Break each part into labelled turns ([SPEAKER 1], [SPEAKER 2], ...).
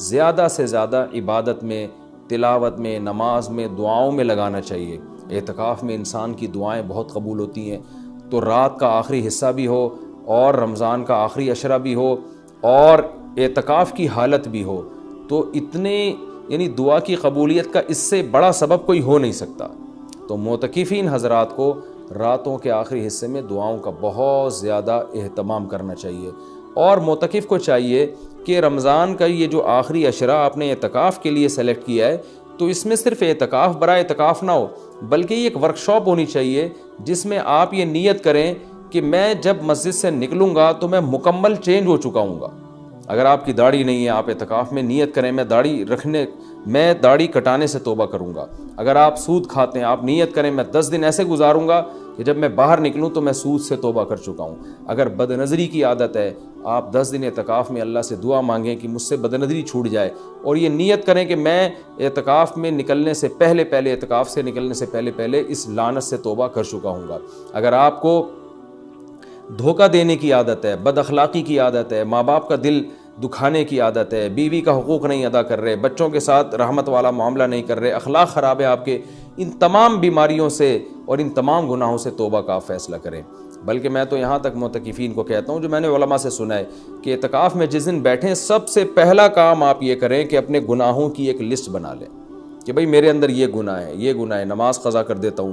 [SPEAKER 1] زیادہ سے زیادہ عبادت میں، تلاوت میں، نماز میں، دعاؤں میں لگانا چاہیے۔ اعتکاف میں انسان کی دعائیں بہت قبول ہوتی ہیں، تو رات کا آخری حصہ بھی ہو اور رمضان کا آخری عشرہ بھی ہو اور اعتکاف کی حالت بھی ہو، تو اتنے یعنی دعا کی قبولیت کا اس سے بڑا سبب کوئی ہو نہیں سکتا۔ تو معتکفین حضرات کو راتوں کے آخری حصے میں دعاؤں کا بہت زیادہ اہتمام کرنا چاہیے، اور معتکف کو چاہیے کہ رمضان کا یہ جو آخری عشرہ آپ نے اعتکاف کے لیے سلیکٹ کیا ہے، تو اس میں صرف اعتکاف برائے اعتکاف نہ ہو، بلکہ یہ ایک ورکشاپ ہونی چاہیے جس میں آپ یہ نیت کریں کہ میں جب مسجد سے نکلوں گا تو میں مکمل چینج ہو چکا ہوں گا۔ اگر آپ کی داڑھی نہیں ہے، آپ اعتکاف میں نیت کریں میں داڑھی کٹانے سے توبہ کروں گا۔ اگر آپ سود کھاتے ہیں، آپ نیت کریں میں 10 دن ایسے گزاروں گا کہ جب میں باہر نکلوں تو میں سود سے توبہ کر چکا ہوں۔ اگر بد نظری کی عادت ہے، آپ 10 دن اعتکاف میں اللہ سے دعا مانگیں کہ مجھ سے بد نظری چھوٹ جائے، اور یہ نیت کریں کہ میں اعتکاف میں نکلنے سے پہلے اعتکاف سے نکلنے سے پہلے اس لعنت سے توبہ کر چکا ہوں گا۔ اگر آپ کو دھوکہ دینے کی عادت ہے، بد اخلاقی کی عادت ہے، ماں باپ کا دل دکھانے کی عادت ہے، بیوی کا حقوق نہیں ادا کر رہے، بچوں کے ساتھ رحمت والا معاملہ نہیں کر رہے، اخلاق خراب ہے آپ کے، ان تمام بیماریوں سے اور ان تمام گناہوں سے توبہ کا فیصلہ کریں۔ بلکہ میں تو یہاں تک معتکفین کو کہتا ہوں، جو میں نے علماء سے سنا ہے، کہ اعتکاف میں جس دن بیٹھیں سب سے پہلا کام آپ یہ کریں کہ اپنے گناہوں کی ایک لسٹ بنا لیں کہ بھئی میرے اندر یہ گناہ ہے، نماز قضا کر دیتا ہوں،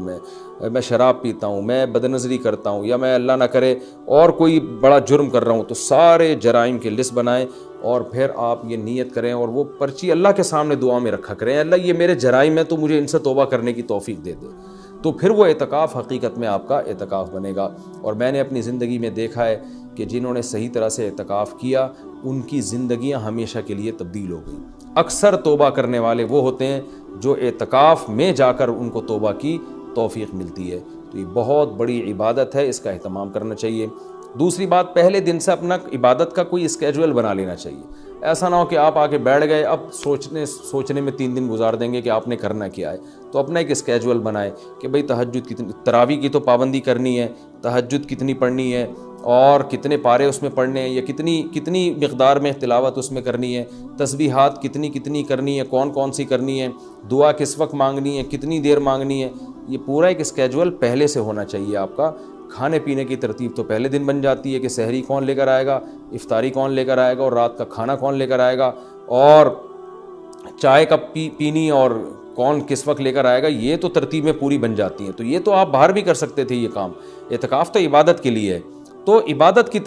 [SPEAKER 1] میں شراب پیتا ہوں، میں بد نظری کرتا ہوں، یا میں اللہ نہ کرے اور کوئی بڑا جرم کر رہا ہوں، تو سارے جرائم کی لسٹ بنائیں، اور پھر آپ یہ نیت کریں اور وہ پرچی اللہ کے سامنے دعا میں رکھا کریں، اللہ یہ میرے جرائم ہیں تو مجھے ان سے توبہ کرنے کی توفیق دے دے، تو پھر وہ اعتکاف حقیقت میں آپ کا اعتکاف بنے گا۔ اور میں نے اپنی زندگی میں دیکھا ہے کہ جنہوں نے صحیح طرح سے اعتکاف کیا ان کی زندگیاں ہمیشہ کے لیے تبدیل ہو گئیں۔ اکثر توبہ کرنے والے وہ ہوتے ہیں جو اعتکاف میں جا کر ان کو توبہ کی توفیق ملتی ہے۔ تو یہ بہت بڑی عبادت ہے، اس کا اہتمام کرنا چاہیے۔ دوسری بات، پہلے دن سے اپنا عبادت کا کوئی اسکیجول بنا لینا چاہیے۔ ایسا نہ ہو کہ آپ آ کے بیٹھ گئے، اب سوچنے میں 3 دن گزار دیں گے کہ آپ نے کرنا کیا ہے۔ تو اپنا ایک اسکیجول بنائے کہ بھئی تہجد کتنی، تراویح کی تو پابندی کرنی ہے، تہجد کتنی پڑھنی ہے اور کتنے پارے اس میں پڑھنے ہیں، یا کتنی مقدار میں تلاوت اس میں کرنی ہے، تسبیحات کتنی کرنی ہے، کون سی کرنی ہے، دعا کس وقت مانگنی ہے، کتنی دیر مانگنی ہے، یہ پورا ایک اسکیجول پہلے سے ہونا چاہیے آپ کا۔ کھانے پینے کی ترتیب تو پہلے دن بن جاتی ہے کہ سحری کون لے کر آئے گا، افطاری کون لے کر آئے گا، اور رات کا کھانا کون لے کر آئے گا، اور چائے کب پینی اور کون کس وقت لے کر آئے گا، یہ تو ترتیبیں پوری بن جاتی ہیں۔ تو یہ تو آپ باہر بھی کر سکتے تھے یہ کام، اعتکاف تو عبادت کے لیے ہے، تو عبادت کی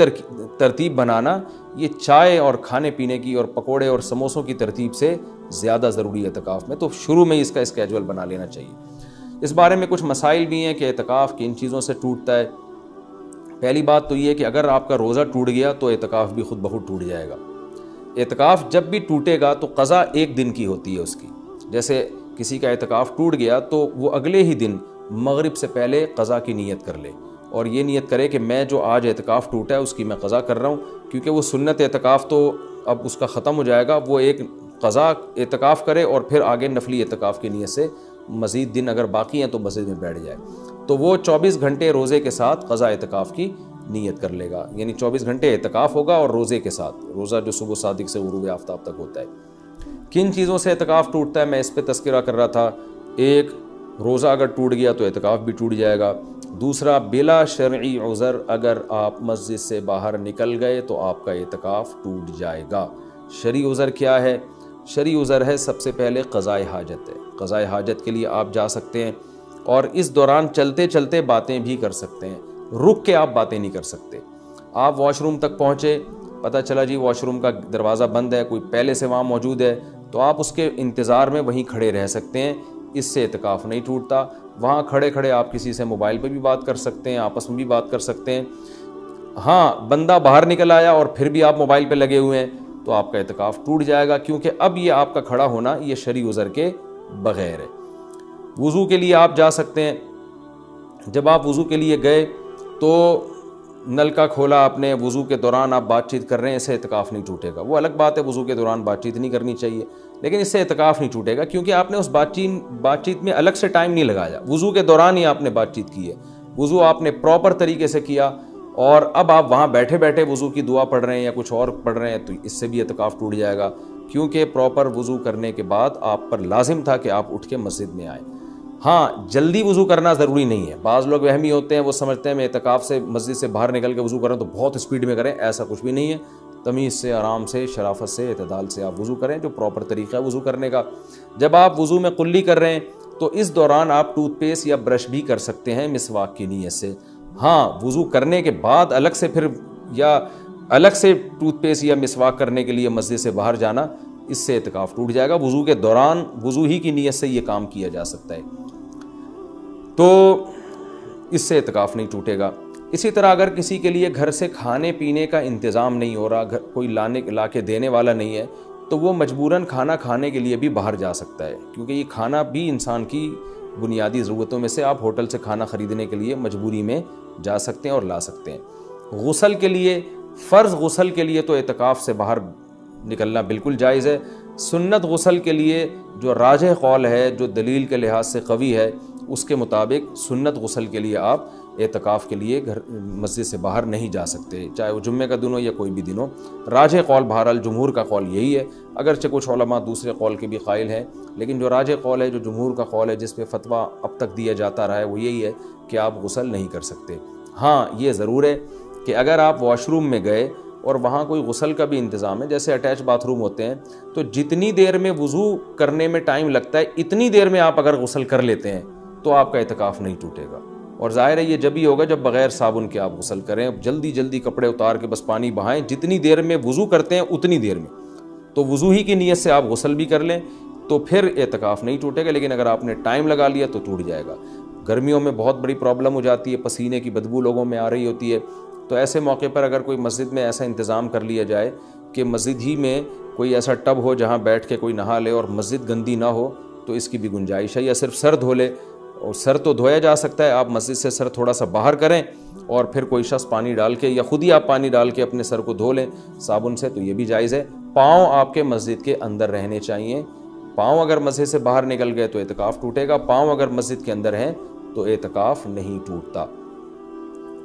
[SPEAKER 1] ترتیب بنانا یہ چائے اور کھانے پینے کی اور پکوڑے اور سموسوں کی ترتیب سے زیادہ ضروری ہے اعتکاف میں۔ تو شروع میں اس کا اسکیجول بنا لینا چاہیے۔ اس بارے میں کچھ مسائل بھی ہیں کہ اعتکاف کن چیزوں سے ٹوٹتا ہے۔ پہلی بات تو یہ کہ اگر آپ کا روزہ ٹوٹ گیا تو اعتکاف بھی خود بخود ٹوٹ جائے گا۔ اعتکاف جب بھی ٹوٹے گا تو قضا 1 دن کی ہوتی ہے اس کی۔ جیسے کسی کا اعتکاف ٹوٹ گیا تو وہ اگلے ہی دن مغرب سے پہلے قضا کی نیت کر لے، اور یہ نیت کرے کہ میں جو آج اعتکاف ٹوٹا ہے اس کی میں قضا کر رہا ہوں، کیونکہ وہ سنت اعتکاف تو اب اس کا ختم ہو جائے گا، وہ ایک قضا اعتکاف کرے اور پھر آگے نفلی اعتکاف کی نیت سے مزید دن اگر باقی ہیں تو مسجد میں بیٹھ جائے، تو وہ 24 گھنٹے روزے کے ساتھ قضا اعتکاف کی نیت کر لے گا، یعنی 24 گھنٹے اعتکاف ہوگا اور روزے کے ساتھ، روزہ جو صبح صادق سے غروب آفتاب تک ہوتا ہے۔ کن چیزوں سے اعتکاف ٹوٹتا ہے میں اس پہ تذکرہ کر رہا تھا۔ ایک، روزہ اگر ٹوٹ گیا تو اعتکاف بھی ٹوٹ جائے گا۔ دوسرا، بلا شرعی عذر اگر آپ مسجد سے باہر نکل گئے تو آپ کا اعتکاف ٹوٹ جائے گا۔ شرعی عذر کیا ہے؟ شرعی عذر ہے سب سے پہلے قضائے حاجت ہے۔ قضائے حاجت کے لیے آپ جا سکتے ہیں اور اس دوران چلتے چلتے باتیں بھی کر سکتے ہیں، رک کے آپ باتیں نہیں کر سکتے۔ آپ واش روم تک پہنچے، پتہ چلا جی واش روم کا دروازہ بند ہے، کوئی پہلے سے وہاں موجود ہے، تو آپ اس کے انتظار میں وہیں کھڑے رہ سکتے ہیں، اس سے اعتکاف نہیں ٹوٹتا۔ وہاں کھڑے کھڑے آپ کسی سے موبائل پہ بھی بات کر سکتے ہیں، آپس میں بھی بات کر سکتے ہیں۔ ہاں، بندہ باہر نکل آیا اور پھر بھی آپ موبائل پہ لگے ہوئے ہیں تو آپ کا اعتکاف ٹوٹ جائے گا، کیونکہ اب یہ آپ کا کھڑا ہونا یہ شرعی عذر کے بغیر ہے۔ وضو کے لیے آپ جا سکتے ہیں، جب آپ وضو کے لیے گئے تو نل کا کھولا آپ نے، وضو کے دوران آپ بات چیت کر رہے ہیں، اس سے اعتکاف نہیں ٹوٹے گا۔ وہ الگ بات ہے وضو کے دوران بات چیت نہیں کرنی چاہیے، لیکن اس سے اعتکاف نہیں ٹوٹے گا، کیونکہ آپ نے اس بات چیت میں الگ سے ٹائم نہیں لگایا، وضو کے دوران ہی آپ نے بات چیت کی ہے، وضو آپ نے پراپر طریقے سے کیا، اور اب آپ وہاں بیٹھے بیٹھے وضو کی دعا پڑھ رہے ہیں یا کچھ اور پڑھ رہے ہیں تو اس سے بھی اعتکاف ٹوٹ جائے گا، کیونکہ پراپر وضو کرنے کے بعد آپ پر لازم تھا کہ آپ اٹھ کے مسجد میں آئیں۔ ہاں جلدی وضو کرنا ضروری نہیں ہے، بعض لوگ وہمی ہوتے ہیں، وہ سمجھتے ہیں میں اعتکاف سے مسجد سے باہر نکل کے وضو کروں تو بہت اسپیڈ میں کریں، ایسا کچھ بھی نہیں ہے۔ تمیز سے، آرام سے، شرافت سے، اعتدال سے آپ وضو کریں، جو پراپر طریقہ ہے وضو کرنے کا۔ جب آپ وضو میں قلی کر رہے ہیں تو اس دوران آپ ٹوتھ پیسٹ یا برش بھی کر سکتے ہیں مسواک کی نیت سے۔ ہاں وضو کرنے کے بعد الگ سے ٹوتھ پیسٹ یا مسواک کرنے کے لیے مسجد سے باہر جانا، اس سے اعتکاف ٹوٹ جائے گا۔ وضو کے دوران وضو ہی کی نیت سے یہ کام کیا جا سکتا ہے، تو اس سے اعتکاف نہیں ٹوٹے گا۔ اسی طرح اگر کسی کے لیے گھر سے کھانے پینے کا انتظام نہیں ہو رہا، کوئی لا کے دینے والا نہیں ہے، تو وہ مجبوراً کھانا کھانے کے لیے بھی باہر جا سکتا ہے، کیونکہ یہ کھانا بھی انسان کی بنیادی ضرورتوں میں سے، آپ ہوٹل سے کھانا خریدنے کے لیے مجبوری میں جا سکتے ہیں اور لا سکتے ہیں۔ غسل کے لیے، فرض غسل کے لیے تو اعتکاف سے باہر نکلنا بالکل جائز ہے۔ سنت غسل کے لیے جو راجح قول ہے، جو دلیل کے لحاظ سے قوی ہے، اس کے مطابق سنت غسل کے لیے آپ اعتکاف کے لیے مسجد سے باہر نہیں جا سکتے، چاہے وہ جمعے کا دن ہو یا کوئی بھی دن ہو۔ راجح قول بہرحال جمہور کا قول یہی ہے، اگرچہ کچھ علماء دوسرے قول کے بھی قائل ہیں، لیکن جو راجح قول ہے، جو جمہور کا قول ہے، جس پہ فتویٰ اب تک دیا جاتا رہا ہے، وہ یہی ہے کہ آپ غسل نہیں کر سکتے۔ ہاں یہ ضرور ہے کہ اگر آپ واش روم میں گئے اور وہاں کوئی غسل کا بھی انتظام ہے، جیسے اٹیچ باتھ روم ہوتے ہیں، تو جتنی دیر میں وضو کرنے میں ٹائم لگتا ہے اتنی دیر میں آپ اگر غسل کر لیتے ہیں تو آپ کا اعتکاف نہیں ٹوٹے گا۔ اور ظاہر ہے یہ جب ہی ہوگا جب بغیر صابن کے آپ غسل کریں، جلدی جلدی کپڑے اتار کے بس پانی بہائیں، جتنی دیر میں وضو کرتے ہیں اتنی دیر میں، تو وضو ہی کی نیت سے آپ غسل بھی کر لیں تو پھر اعتکاف نہیں ٹوٹے گا، لیکن اگر آپ نے ٹائم لگا لیا تو ٹوٹ جائے گا۔ گرمیوں میں بہت بڑی پرابلم ہو جاتی ہے، پسینے کی بدبو لوگوں میں آ رہی ہوتی ہے، تو ایسے موقع پر اگر کوئی مسجد میں ایسا انتظام کر لیا جائے کہ مسجد ہی میں کوئی ایسا ٹب ہو جہاں بیٹھ کے کوئی نہا لے اور مسجد گندی نہ ہو، تو اس کی بھی گنجائش ہے۔ یا صرف سر دھو لے، اور سر تو دھویا جا سکتا ہے، آپ مسجد سے سر تھوڑا سا باہر کریں اور پھر کوئی شخص پانی ڈال کے یا خود ہی آپ پانی ڈال کے اپنے سر کو دھو لیں صابن سے، تو یہ بھی جائز ہے۔ پاؤں آپ کے مسجد کے اندر رہنے چاہیے، پاؤں اگر مسجد سے باہر نکل گئے تو اعتکاف ٹوٹے گا، پاؤں اگر مسجد کے اندر ہیں تو اعتکاف نہیں ٹوٹتا۔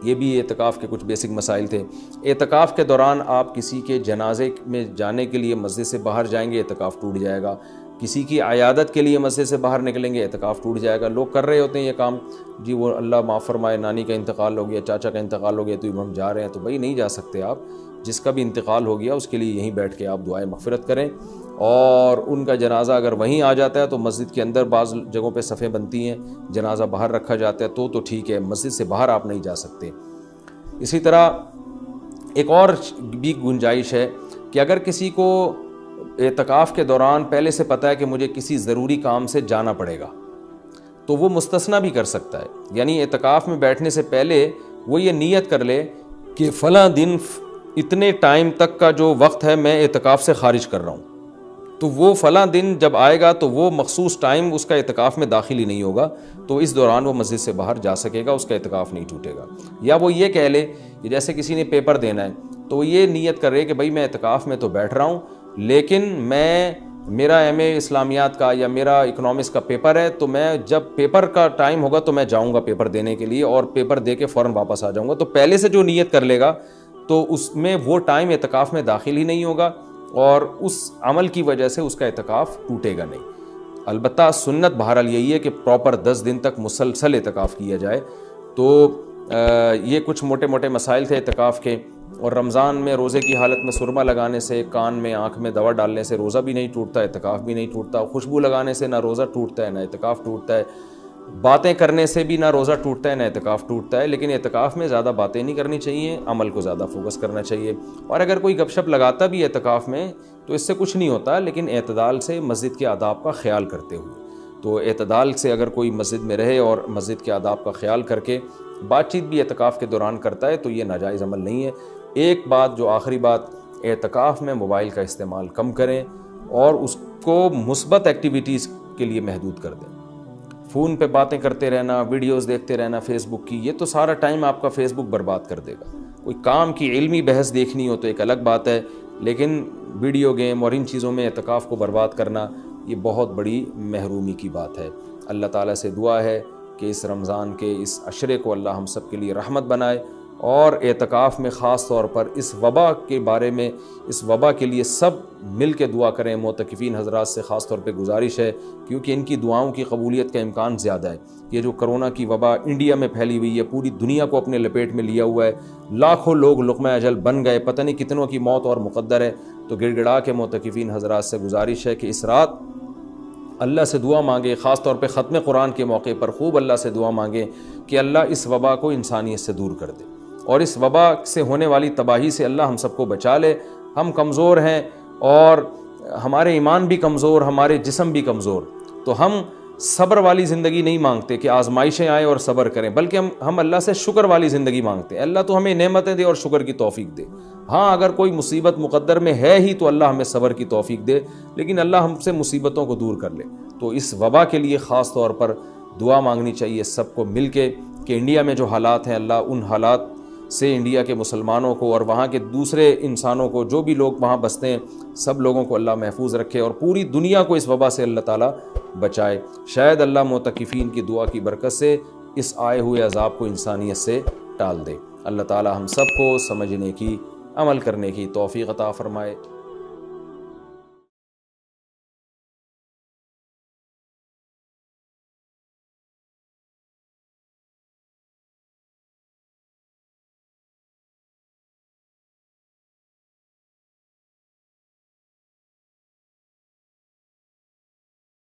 [SPEAKER 1] یہ بھی اعتکاف کے کچھ بیسک مسائل تھے۔ اعتکاف کے دوران آپ کسی کے جنازے میں جانے کے لیے مسجد سے باہر جائیں گے، اعتکاف ٹوٹ جائے گا۔ کسی کی عیادت کے لیے مسجد سے باہر نکلیں گے، اعتکاف ٹوٹ جائے گا۔ لوگ کر رہے ہوتے ہیں یہ کام، جی وہ اللہ معاف فرمائے نانی کا انتقال ہو گیا، چاچا کا انتقال ہو گیا تو ہم جا رہے ہیں، تو بھائی نہیں جا سکتے آپ۔ جس کا بھی انتقال ہو گیا اس کے لیے یہیں بیٹھ کے آپ دعائے مغفرت کریں، اور ان کا جنازہ اگر وہیں آ جاتا ہے تو مسجد کے اندر بعض جگہوں پہ صفیں بنتی ہیں، جنازہ باہر رکھا جاتا ہے تو ٹھیک ہے، مسجد سے باہر آپ نہیں جا سکتے۔ اسی طرح ایک اور بھی گنجائش ہے کہ اگر کسی کو اعتکاف کے دوران پہلے سے پتہ ہے کہ مجھے کسی ضروری کام سے جانا پڑے گا، تو وہ مستثنیٰ بھی کر سکتا ہے۔ یعنی اعتکاف میں بیٹھنے سے پہلے وہ یہ نیت کر لے کہ فلاں دن اتنے ٹائم تک کا جو وقت ہے میں اعتکاف سے خارج کر رہا ہوں، تو وہ فلاں دن جب آئے گا تو وہ مخصوص ٹائم اس کا اعتکاف میں داخل ہی نہیں ہوگا، تو اس دوران وہ مسجد سے باہر جا سکے گا، اس کا اعتکاف نہیں ٹوٹے گا۔ یا وہ یہ کہہ لے کہ جیسے کسی نے پیپر دینا ہے تو وہ یہ نیت کر رہے کہ بھائی میں اعتکاف میں تو بیٹھ رہا ہوں، لیکن میرا ایم اے اسلامیات کا یا میرا اکنامکس کا پیپر ہے، تو میں جب پیپر کا ٹائم ہوگا تو میں جاؤں گا پیپر دینے کے لیے، اور پیپر دے کے فوراً واپس آ جاؤں گا۔ تو پہلے سے جو نیت کر لے گا تو اس میں وہ ٹائم اعتکاف میں داخل ہی نہیں ہوگا، اور اس عمل کی وجہ سے اس کا اعتکاف ٹوٹے گا نہیں۔ البتہ سنت بہرحال یہی ہے کہ پراپر 10 دن تک مسلسل اعتکاف کیا جائے۔ تو یہ کچھ موٹے موٹے مسائل تھے اعتکاف کے۔ اور رمضان میں روزے کی حالت میں سرما لگانے سے، کان میں آنکھ میں دوا ڈالنے سے روزہ بھی نہیں ٹوٹتا، اعتکاف بھی نہیں ٹوٹتا۔ خوشبو لگانے سے نہ روزہ ٹوٹتا ہے نہ اعتکاف ٹوٹتا ہے۔ باتیں کرنے سے بھی نہ روزہ ٹوٹتا ہے نہ اعتکاف ٹوٹتا ہے، لیکن اعتکاف میں زیادہ باتیں نہیں کرنی چاہیے، عمل کو زیادہ فوکس کرنا چاہیے۔ اور اگر کوئی گپ شپ لگاتا بھی اعتکاف میں تو اس سے کچھ نہیں ہوتا، لیکن اعتدال سے مسجد کے آداب کا خیال کرتے ہوئے۔ تو اعتدال سے اگر کوئی مسجد میں رہے اور مسجد کے آداب کا خیال کر کے بات چیت بھی اعتکاف کے دوران کرتا ہے تو یہ ناجائز عمل نہیں ہے۔ ایک بات جو آخری بات، اعتکاف میں موبائل کا استعمال کم کریں اور اس کو مثبت ایکٹیویٹیز کے لیے محدود کر دیں۔ فون پہ باتیں کرتے رہنا، ویڈیوز دیکھتے رہنا فیس بک کی، یہ تو سارا ٹائم آپ کا فیس بک برباد کر دے گا۔ کوئی کام کی علمی بحث دیکھنی ہو تو ایک الگ بات ہے، لیکن ویڈیو گیم اور ان چیزوں میں اعتکاف کو برباد کرنا یہ بہت بڑی محرومی کی بات ہے۔ اللہ تعالیٰ سے دعا ہے کہ اس رمضان کے اس عشرے کو اللہ ہم سب کے لیے رحمت بنائے، اور اعتکاف میں خاص طور پر اس وبا کے بارے میں، اس وبا کے لیے سب مل کے دعا کریں۔ معتکفین حضرات سے خاص طور پہ گزارش ہے، کیونکہ ان کی دعاؤں کی قبولیت کا امکان زیادہ ہے۔ یہ جو کرونا کی وبا انڈیا میں پھیلی ہوئی ہے، پوری دنیا کو اپنے لپیٹ میں لیا ہوا ہے، لاکھوں لوگ لقمہ اجل بن گئے، پتہ نہیں کتنوں کی موت اور مقدر ہے۔ تو گڑ گڑا کے معتکفین حضرات سے گزارش ہے کہ اس رات اللہ سے دعا مانگے، خاص طور پہ ختم قرآن کے موقع پر خوب اللہ سے دعا مانگیں کہ اللہ اس وبا کو انسانیت سے دور کر دے، اور اس وبا سے ہونے والی تباہی سے اللہ ہم سب کو بچا لے۔ ہم کمزور ہیں اور ہمارے ایمان بھی کمزور، ہمارے جسم بھی کمزور، تو ہم صبر والی زندگی نہیں مانگتے کہ آزمائشیں آئیں اور صبر کریں، بلکہ ہم اللہ سے شکر والی زندگی مانگتے ہیں۔ اللہ تو ہمیں نعمتیں دے اور شکر کی توفیق دے۔ ہاں اگر کوئی مصیبت مقدر میں ہے ہی تو اللہ ہمیں صبر کی توفیق دے، لیکن اللہ ہم سے مصیبتوں کو دور کر لے۔ تو اس وبا کے لیے خاص طور پر دعا مانگنی چاہیے سب کو مل کے کہ انڈیا میں جو حالات ہیں، اللہ ان حالات سے انڈیا کے مسلمانوں کو اور وہاں کے دوسرے انسانوں کو، جو بھی لوگ وہاں بستے ہیں، سب لوگوں کو اللہ محفوظ رکھے اور پوری دنیا کو اس وبا سے اللہ تعالیٰ بچائے۔ شاید اللہ معتکفین کی دعا کی برکت سے اس آئے ہوئے عذاب کو انسانیت سے ٹال دے۔ اللہ تعالیٰ ہم سب کو سمجھنے کی، عمل کرنے کی توفیق عطا فرمائے۔